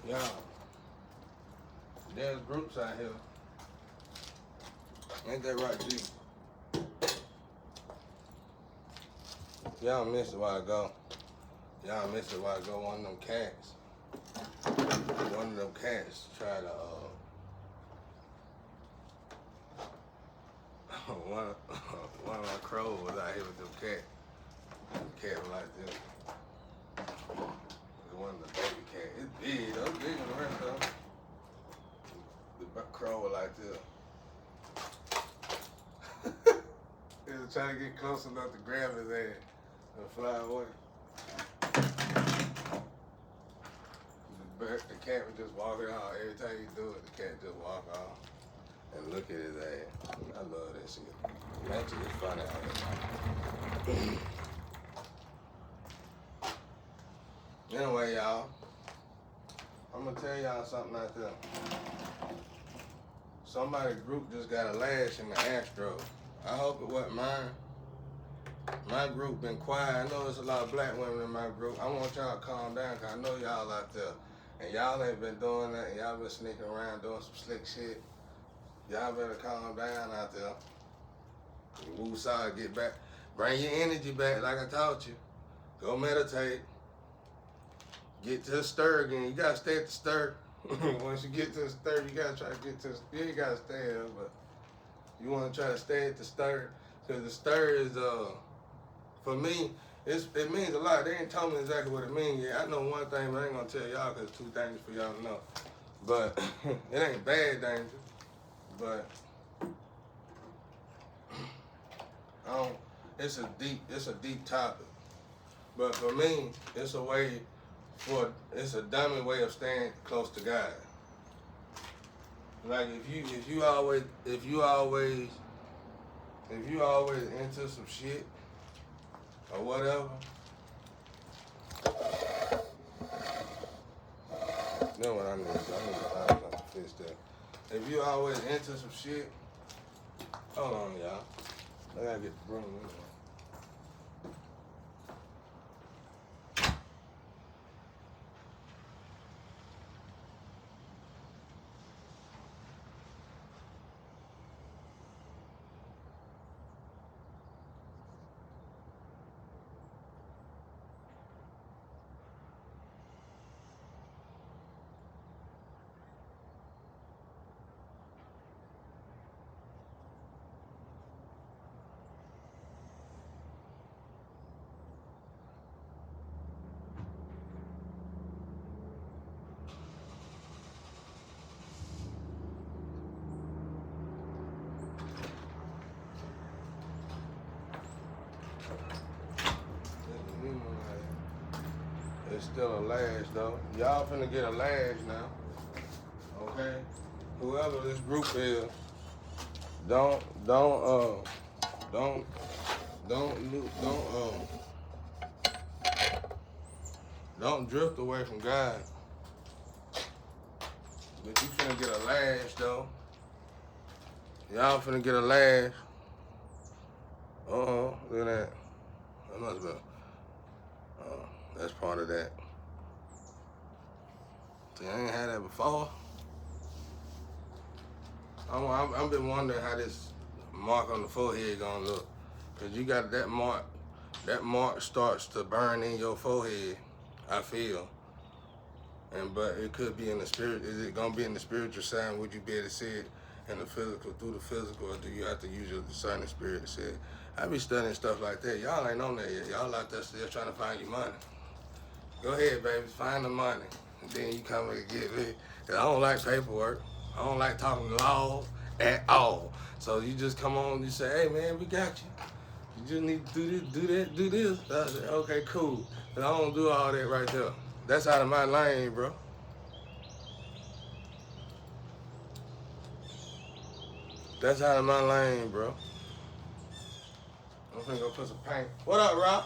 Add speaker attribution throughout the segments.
Speaker 1: Yeah, there's groups out here. Ain't that right, G? Y'all missed it a while ago. Y'all missed it a while ago. One of them cats tried to, one of my crows was out here with them cats. The cat was like this. One of the baby cat. It's big, though. It's bigger than the rest of them. The crow was like this. He was trying to get close enough to grab his ass and fly away. The cat was just walking off. Every time you do it, the cat just walk off and look at his ass. I love that shit. Nature is funny out here. Anyway, y'all, I'm gonna tell y'all something out there. Somebody's group just got a lash in the Astro. I hope it wasn't mine. My group been quiet. I know there's a lot of black women in my group. I want y'all to calm down because I know y'all out there. And y'all ain't been doing that. And y'all been sneaking around doing some slick shit. Y'all better calm down out there. Woo side, get back. Bring your energy back like I taught you. Go meditate. Get to the stir again. You gotta stay at the stir. Once you get to the stir, you gotta try to get to the stir. You ain't gotta stay there, but you wanna try to stay at the stir. Because the stir is, for me, it means a lot. They ain't told me exactly what it means yet. I know one thing, but I ain't gonna tell y'all because it's two things for y'all to know. But it ain't bad danger. But it's a deep topic. But for me, it's a dummy way of staying close to God. Like if you always into some shit or whatever, then what I need to find something to fix that. If you always into some shit, hold on, y'all. I gotta get the broom anyway. It's still a lash though. Y'all finna get a lash now. Okay? Whoever this group is, don't drift away from God. But you finna get a lash though. Y'all finna get a lash. Look at that. That must be. That's part of that. See, I ain't had that before. I've been wondering how this mark on the forehead gonna look. Cause you got that mark. That mark starts to burn in your forehead, I feel. But it could be in the spirit. Is it gonna be in the spiritual side? Would you be able to see it in the physical, through the physical, or do you have to use your discerning spirit to see it? I be studying stuff like that. Y'all ain't on that yet. Y'all out there still trying to find your money. Go ahead, baby, find the money. And then you come and get me. Cause I don't like paperwork. I don't like talking law at all. So you just come on and you say, hey man, we got you. You just need to do this, do that, do this. I said, okay, cool. But I don't do all that right there. That's out of my lane, bro. That's out of my lane, bro. I'm finna go put some paint. What up, Rob?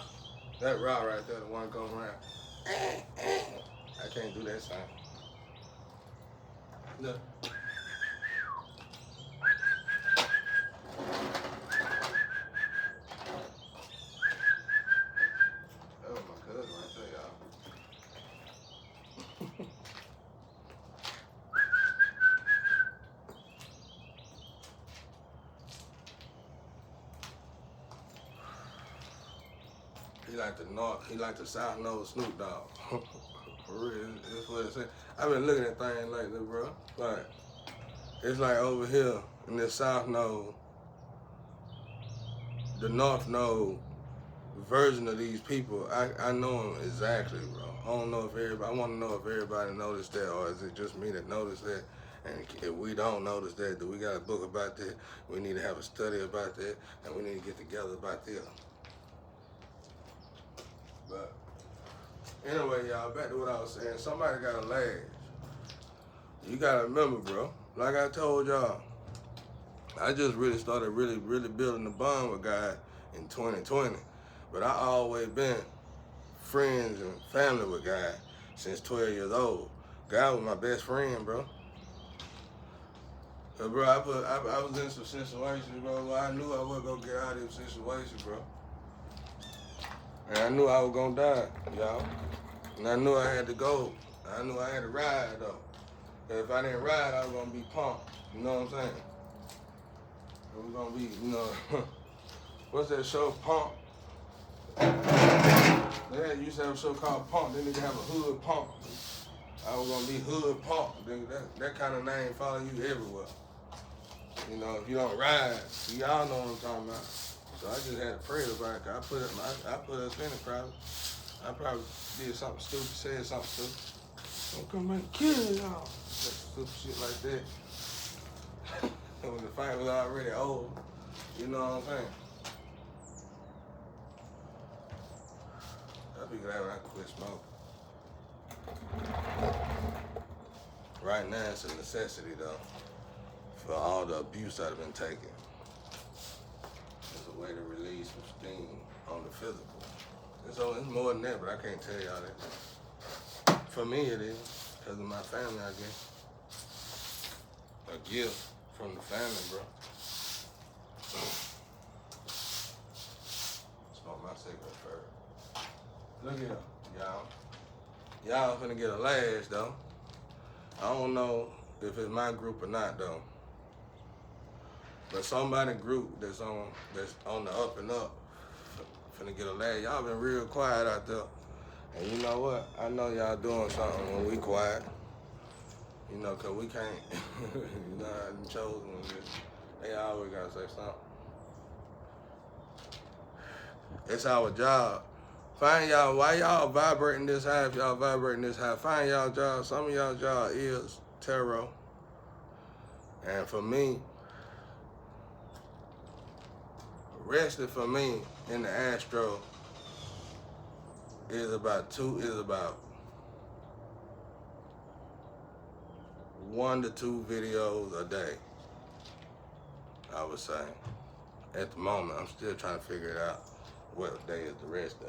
Speaker 1: That Rob right there, the one going around. I can't do that sound. Look. That was my cousin right there, y'all. like the North, he like the South Node Snoop Dogg. For real, that's what it said. I've been looking at things lately, bro. Like, it's like over here in this South Node, the North Node version of these people, I know them exactly, bro. I don't know if everybody, I want to know if everybody noticed that, or is it just me that noticed that? And if we don't notice that, do we got a book about that? We need to have a study about that, and we need to get together about this. But anyway, y'all, back to what I was saying. Somebody got a lash. You gotta remember, bro. Like I told y'all, I just really started really building the bond with God in 2020. But I always been friends and family with God since 12 years old. God was my best friend, bro. So, bro, I was in some situations, bro, where I knew I wasn't gonna get out of them situations, bro. And I knew I was gonna die, y'all. And I knew I had to go. I knew I had to ride, though. Cause if I didn't ride, I was gonna be pumped. You know what I'm saying? It was gonna be, you know, what's that show, Pump? They used to have a show called Pump. Then they could have a hood pump. I was gonna be hood pump. That kind of name follow you everywhere. You know, if you don't ride, y'all know what I'm talking about. So I just had to pray about it. I put us in it probably. I probably did something stupid, said something stupid. Don't come back and kill y'all. Stupid shit like that. When the fight was already over. You know what I'm saying? I'll be glad when I quit smoking. Right now it's a necessity though. For all the abuse I've been taking. It's a way to release some steam on the physical. It's more than that, but I can't tell y'all that. For me it is, because of my family, I guess. A gift from the family, bro. Smoke my cigarette first. Look here, y'all. Y'all finna get a lash, though. I don't know if it's my group or not, though. But somebody group that's on the up and up finna get a lash. Y'all been real quiet out there. And you know what? I know y'all doing something when we quiet. You know, cause we can't, you know, I done chosen this. They always gotta say something. It's our job. Find y'all, why y'all vibrating this high if y'all vibrating this high? Find y'all job. Some of y'all job is tarot. And for me, resting for me in the astro is about 1 to 2 videos a day, I would say. At the moment, I'm still trying to figure it out what day is the rest day.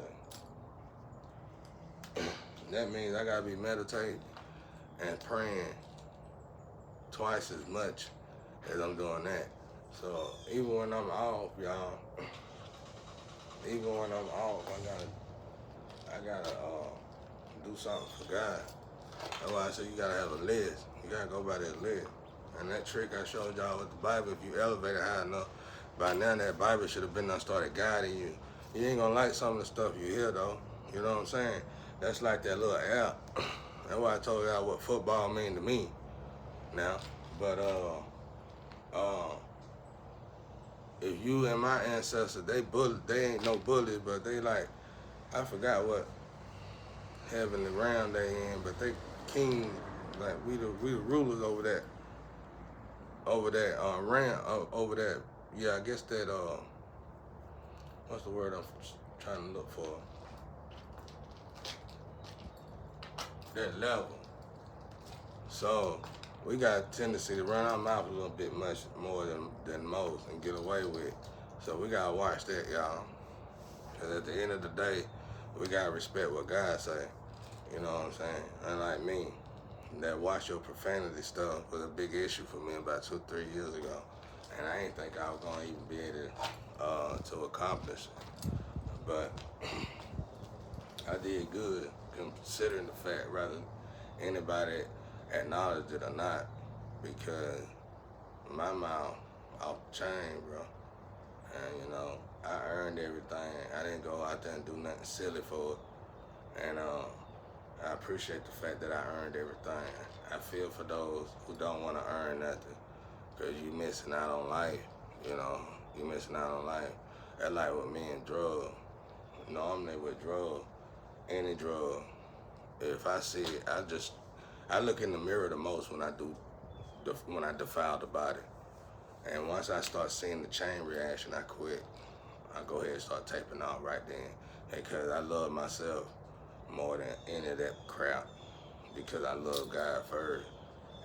Speaker 1: That means I gotta be meditating and praying twice as much as I'm doing that. So even when I'm off, y'all, even when I'm off, I gotta do something for God. That's why I say you gotta have a list. You gotta go by that list. And that trick I showed y'all with the Bible, if you elevate it high enough, by now that Bible should have been done started guiding you. You ain't gonna like some of the stuff you hear though. You know what I'm saying? That's like that little app. That's why I told y'all what football mean to me now. But if you and my ancestors, they ain't no bullies, but they like, I forgot what heavenly realm they in, but they king, like we the rulers over that realm, over that, yeah, I guess that, what's the word I'm trying to look for? That level. So we got a tendency to run our mouth a little bit much more than most and get away with it. So we gotta watch that, y'all. Cause at the end of the day, we gotta respect what God say. You know what I'm saying? Unlike me, that watch your profanity stuff was a big issue for me about 2-3 years ago. And I ain't think I was gonna even be able to accomplish it. But I did good considering the fact, rather than anybody acknowledge it or not, because my mouth off the chain, bro. And you know, I earned everything. I didn't go out there and do nothing silly for it. And I appreciate the fact that I earned everything. I feel for those who don't want to earn nothing, because you missing out on life, you know. You missing out on life. That's like with me and drugs. Normally with drugs, any drug, if I see it, I look in the mirror the most when when I defile the body. And once I start seeing the chain reaction, I quit. I go ahead and start taping off right then, because I love myself more than any of that crap, because I love God first.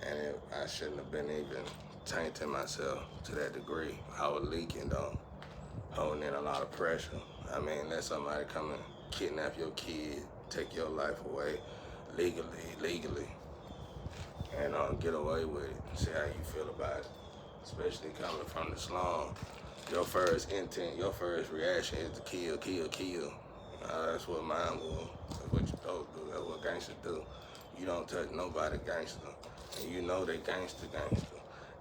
Speaker 1: And I shouldn't have been even tainting myself to that degree. I was leaking though, holding in a lot of pressure. I mean, let somebody come and kidnap your kid, take your life away legally, and get away with it. See how you feel about it, especially coming from the slum. Your first intent, your first reaction is to kill, kill, kill. That's what mine was. That's what you supposed to do. That's what gangsters do. You don't touch nobody gangster, and you know they gangster.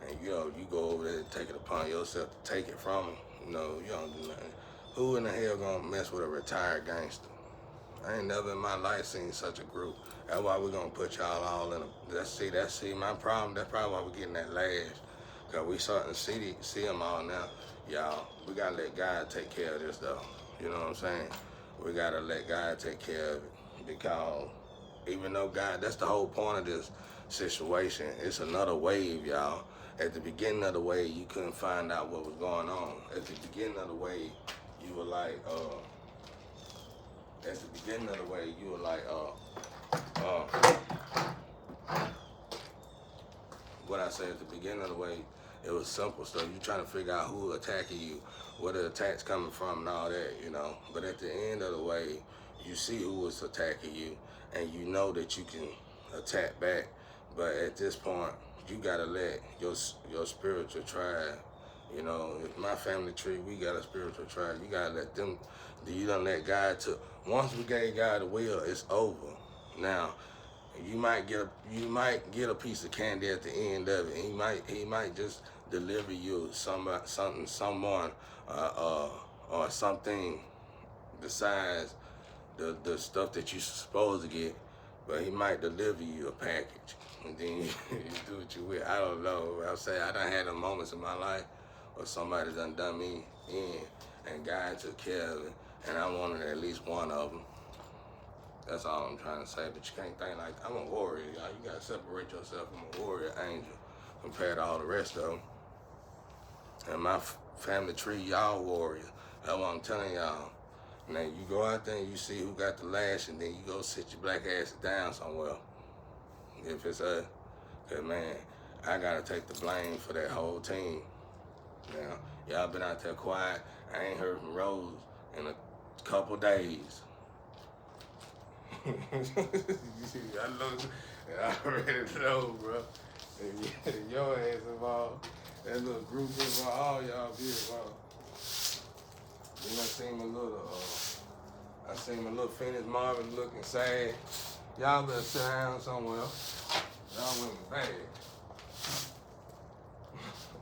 Speaker 1: And you know, you go over there and take it upon yourself to take it from them. You know, you don't do nothing. Who in the hell gonna mess with a retired gangster? I ain't never in my life seen such a group. That's why we're gonna put y'all all in a, that's my problem. That's probably why we're getting that lash. Cause we starting to see them all now. Y'all, we gotta let God take care of this though. You know what I'm saying? We gotta let God take care of it. Because even though God, that's the whole point of this situation. It's another wave, y'all. At the beginning of the wave, you couldn't find out what was going on. At the beginning of the wave, you were like, what I say at the beginning of the way, it was simple stuff. You trying to figure out who attacking you, where the attack's coming from and all that, you know. But at the end of the way, you see who was attacking you, and you know that you can attack back. But at this point, you gotta let your spiritual tribe, you know, if my family tree, we got a spiritual tribe. You gotta let them, you don't let God to, once we gave God the will, it's over. Now, you might get a piece of candy at the end of it. He might just deliver you someone, or something besides the stuff that you're supposed to get. But he might deliver you a package, and then you do what you will. I don't know. I'll say I done had them moments in my life where somebody done me in, and God took care of it, and I wanted at least one of them. That's all I'm trying to say. But you can't think like, I'm a warrior, y'all. You gotta separate yourself from a warrior angel compared to all the rest of them. And my family tree, y'all warriors. That's what I'm telling y'all. Now you go out there and you see who got the lash, and then you go sit your black ass down somewhere. If it's us, cause man, I gotta take the blame for that whole team. Now, y'all been out there quiet. I ain't heard from Rose in a couple days. I already know, bro. Your ass involved. That little group involved. All y'all be involved. Then I seen my little Phoenix Marvin looking sad. Y'all better sit down somewhere. Y'all women bad.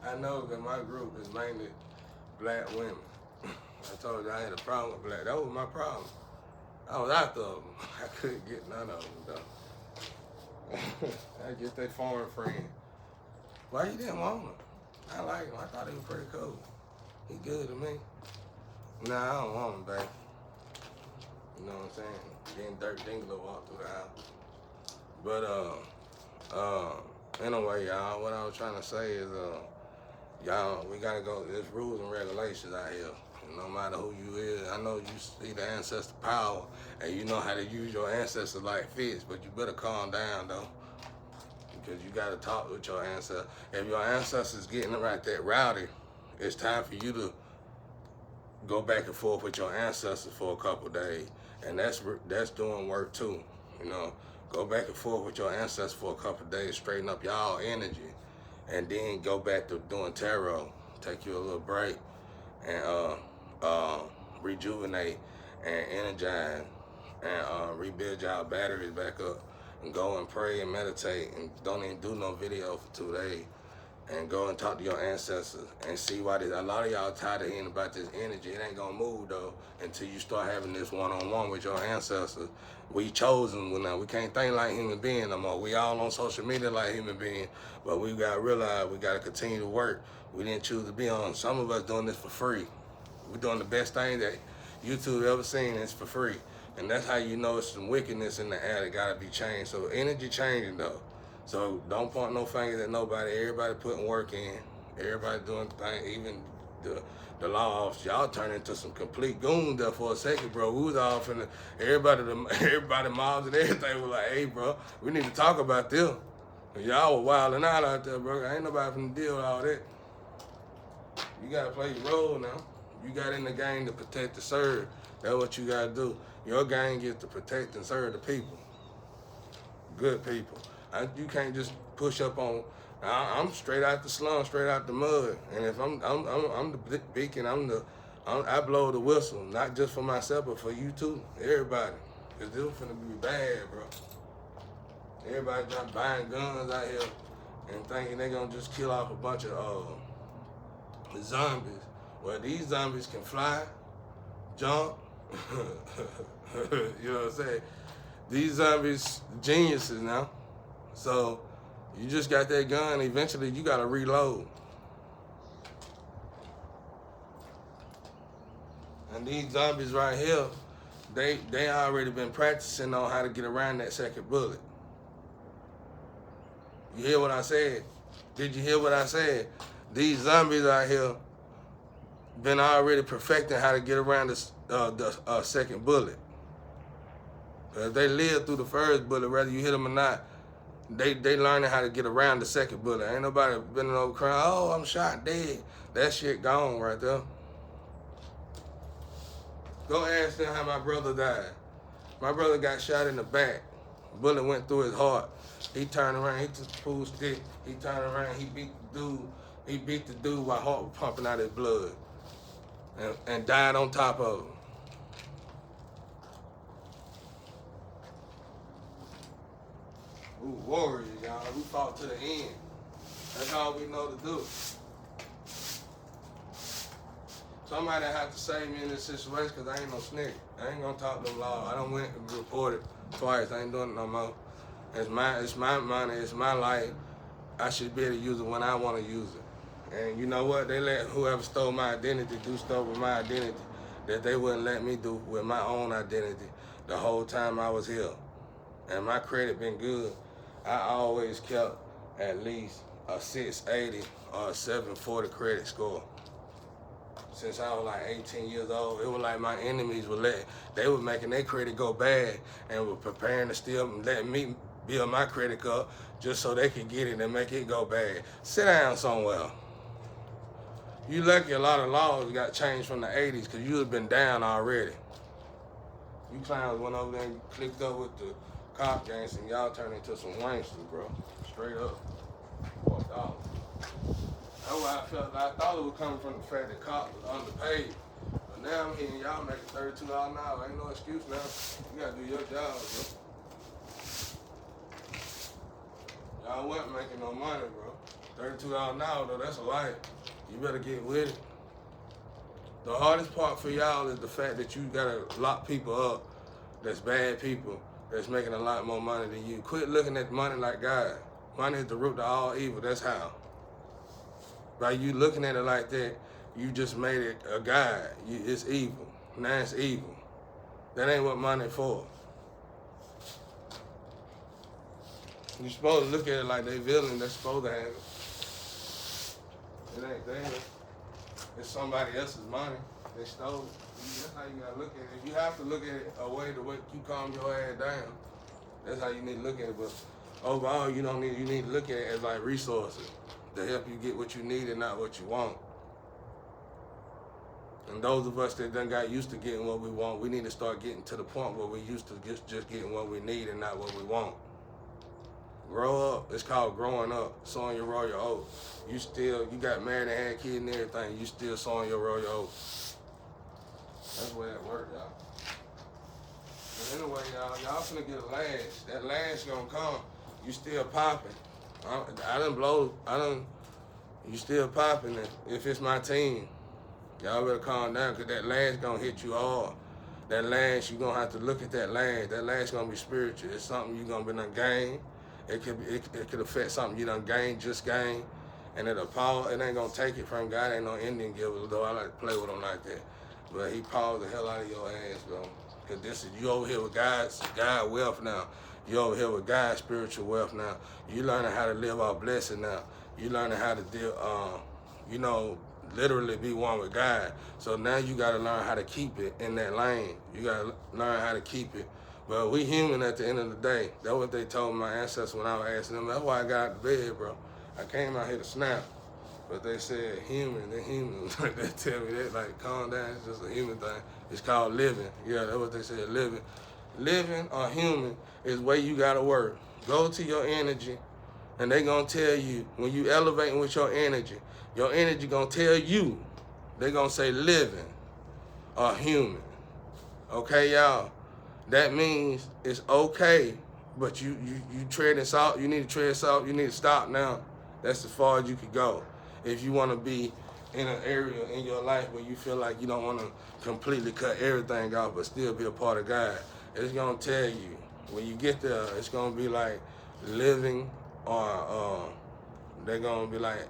Speaker 1: I know that my group is mainly black women. I told you I had a problem with black. That was my problem. I was after them. I couldn't get none of them though. I get that foreign friend. Why you didn't want him? I like him. I thought he was pretty cool. He good to me. Nah, I don't want him back. You know what I'm saying? Getting Dirk Dingler walk through the house. But anyway, y'all, what I was trying to say is y'all, we gotta go. There's rules and regulations out here. No matter who you is, I know you see the ancestor power and you know how to use your ancestors like fish, but you better calm down though, because you gotta talk with your ancestors. If your ancestors getting right that rowdy, it's time for you to go back and forth with your ancestors for a couple days, and that's doing work too. You know, go back and forth with your ancestors for a couple days, straighten up y'all energy, and then go back to doing tarot. Take you a little break and rejuvenate and energize and rebuild y'all batteries back up, and go and pray and meditate, and don't even do no video for 2 days. and go and talk to your ancestors and see why a lot of y'all tired of hearing about this energy. It ain't gonna move though until you start having this one-on-one with your ancestors. We chosen now. We can't think like human beings no more. We all on social media like human beings, but we gotta realize we gotta continue to work. We didn't choose to be on. Some of us doing this for free. We're doing the best thing that YouTube ever seen. It's for free. And that's how you know it's some wickedness in the air that gotta be changed. So energy changing though. So don't point no fingers at nobody. Everybody putting work in. Everybody doing things. Even the law office. Y'all turned into some complete goons there for a second, bro. We was off in everybody mobs and everything was like, hey, bro, we need to talk about this. And y'all were wilding out there, bro. Ain't nobody finna deal with all that. You gotta play your role now. You got in the game to protect and serve. That's what you gotta do. Your game gets to protect and serve the people. Good people. You can't just push up on. I'm straight out the slum, straight out the mud. And if I'm the beacon, I blow the whistle, not just for myself, but for you too, everybody. Cause this finna be bad, bro. Everybody just buying guns out here and thinking they gonna just kill off a bunch of zombies. Well, these zombies can fly, jump. You know what I'm saying? These zombies geniuses now. So you just got that gun, eventually you gotta reload. And these zombies right here, they already been practicing on how to get around that second bullet. You hear what I said? Did you hear what I said? These zombies out here been already perfecting how to get around the second bullet. If they live through the first bullet, whether you hit them or not, they learning how to get around the second bullet. Ain't nobody been over crying, oh, I'm shot dead. That shit gone right there. Go ask them how my brother died. My brother got shot in the back. Bullet went through his heart. He turned around, he took the pool stick, he turned around, he beat the dude while heart was pumping out his blood. And died on top of him. We warriors, y'all. We fought to the end. That's all we know to do. Somebody have to save me in this situation because I ain't no snitch. I ain't gonna talk no law. I done went and reported twice. I ain't doing it no more. It's my money, it's my life. I should be able to use it when I want to use it. And you know what? They let whoever stole my identity do stuff with my identity that they wouldn't let me do with my own identity the whole time I was here. And my credit been good. I always kept at least a 680 or a 740 credit score. Since I was like 18 years old, it was like my enemies they were making their credit go bad and were preparing to still let me build my credit up just so they could get it and make it go bad. Sit down somewhere. You lucky a lot of laws got changed from the 80s because you have been down already. You clowns went over there and clicked up with the cop gangs and y'all turned into some wanksters, bro. Straight up. $4. That's why I thought it was coming from the fact that cops was underpaid. But now I'm hearing y'all making $32 an hour. Ain't no excuse now. You gotta do your job, bro. Y'all wasn't making no money, bro. $32 an hour, though, that's a life. You better get with it. The hardest part for y'all is the fact that you gotta lock people up that's bad people, that's making a lot more money than you. Quit looking at money like God. Money is the root of all evil, that's how. By you looking at it like that, you just made it a God. It's evil. Now it's evil. That ain't what money for. You're supposed to look at it like they villain, they're supposed to have it. It ain't theirs. It's somebody else's money. They stole it. That's how you gotta look at it. You have to look at it a way to way you calm your ass down. That's how you need to look at it. But overall, you need to look at it as like resources to help you get what you need and not what you want. And those of us that done got used to getting what we want, we need to start getting to the point where we used to just getting what we need and not what we want. Grow up. It's called growing up. Sowing your royal oats. You got married and had kids and everything. You still sowing your royal oats. That's the way it works, y'all. But anyway, y'all finna get a lash. That lash gonna come. You still popping. I done You still popping it. If it's my team, y'all better calm down, because that lash gonna hit you hard. That lash, you gonna have to look at that lash. That lash gonna be spiritual. It's something you gonna be done gain. It could affect something you done gain, just gain. And it ain't gonna take it from God. Ain't no Indian giver, though I like to play with him like that. But he paused the hell out of your ass, bro. Cause this is, you over here with God's wealth now. You over here with God's spiritual wealth now. You learning how to live off blessing now. You learning how to deal, literally be one with God. So now you gotta learn how to keep it in that lane. You gotta learn how to keep it. But we human at the end of the day. That's what they told my ancestors when I was asking them. That's why I got out of bed, bro. I came out here to snap. But they said human, they're human. They tell me that, like, calm down, it's just a human thing. It's called living. Yeah, that's what they said, living. Living or human is where you gotta work. Go to your energy, and they gonna tell you, when you elevating with your energy gonna tell you, they gonna say living or human. Okay, y'all? That means it's okay, but you treading salt, you need to tread salt, you need to stop now. That's as far as you could go. If you want to be in an area in your life where you feel like you don't want to completely cut everything off but still be a part of God, it's going to tell you, when you get there, it's going to be like living, or they're going to be like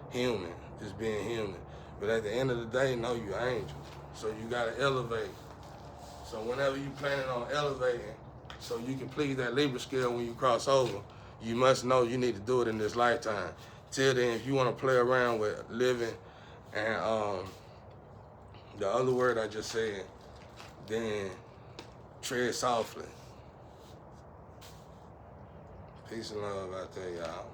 Speaker 1: human, just being human. But at the end of the day, no, you angel. So you got to elevate. So whenever you planning on elevating, so you can please that Libra scale when you cross over, you must know you need to do it in this lifetime. Till then, if you want to play around with living and the other word I just said, then tread softly. Peace and love out there, y'all.